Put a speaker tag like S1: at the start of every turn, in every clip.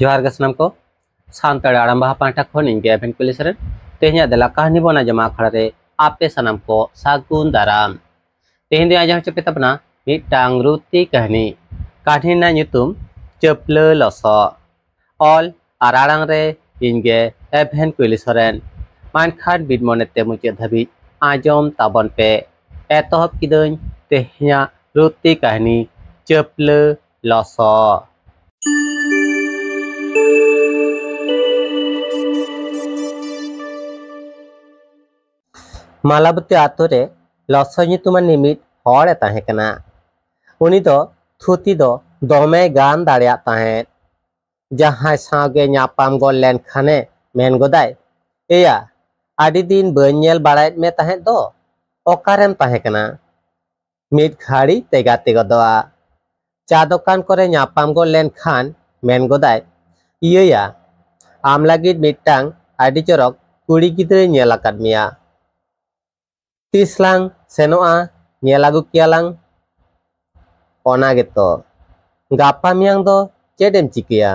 S1: जोहार के सनम को सानताड़ी आड़ाम बाहा पाटा खन इंगे एभेन कुलिसरन तेहnya adalah kahani bona jama akhrare ape sanam ko sagun daram tehin dia ajang cepet apna mitang ruti kahani kahani na nyutum ceple loso all ararang re inge evan kulisoren man khan bid monete muche dhabi ajom tabon pe etohop kideun tehnya ruti kahani ceple loso मालाबती आतो रे लसो nyutuman निमित हर ताहे कना उनी दो थुती दो दमे गान दाड़िया ताहे जहां सागे न्यापाम गोल लेन खाने मेन गोदाय एया आदि दिन बन्येल बाड़ाय में ताहे दो ओकारेम ताहे कना मिट घाड़ी तेगाते गदवा चा दुकान करे न्यापाम गोल लेन खान मेन गोदाय इया आम लागिद मिटांग आदि चरक कुड़ी गिद्रे nail आकाद Mia tislang senoa nyelagu kialang ona gitu gapa miang do cedem cikia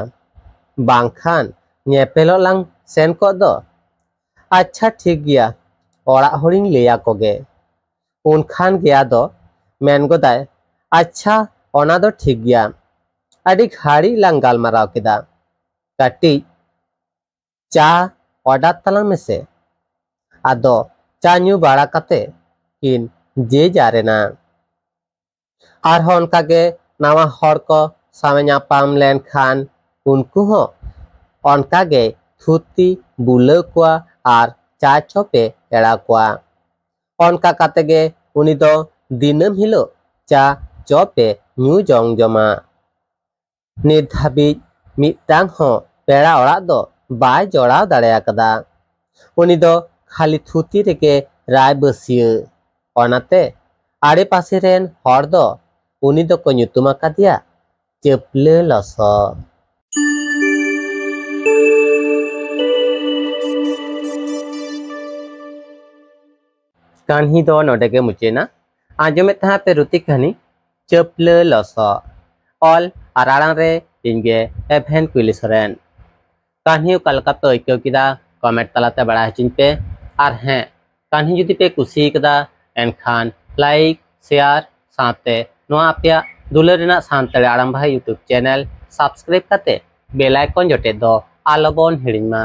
S1: bangkhan nyepelo lang sen ko do acha thik gya ora horing leya koge unkhan gya do men godai acha ona do thik gya adi khari lang galmarao kida kati cha order talang mese ado चान्यू बाड़ा कते किन जे जारेना are होन कागे नावा हर को सामेन्या palm लेन खान उनको हो ऑनकागे थुती बुले कुआ are चा चोपे एड़ा कुआ ऑनका कातेगे उनी दो दिनम हिलो चा चोपे न्यू जोंग जमा निर्धाबी मिटांग हो पेड़ा ओड़ा दो बाय जोड़ाव दाड़ेया कदा उनी दो खाली थुती रेके राय बसियो ओनाते आड़े पासे रेन हर दो उनी दो को nyutum akadiya ceple loso कान्ही दो नोडेगे मुचेना आजमे तहा पे रुति कहनी ceple loso ऑल आराड़ांग रे इंगे एभेन कुलिसरेन कान्ही कलका पे ओइको किदा कमेंट तलाते बड़ा हचिन पे आर हैं कान्ही जुदी पे कुसी कदा एनखान लाइक शेयर साथे नोआ आपया दुलरेना सानताड़ी आड़ाम बाहा यूट्यूब चैनल सब्सक्राइब करते बेल आइकन जोटे दो आलोबन हिड़िमा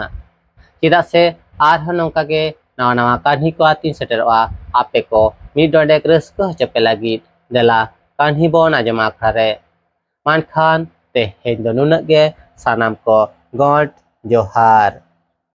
S1: चिदा से आर हन नोंका के नवा नवा कान्ही को आतिन सेटेरवा आपे को मी डोडे रस्को हचपे लागिद देला कान्ही बोन आजम आखरारे मानखान ते हेंदो नुनगे सानाम को गॉड जोहार।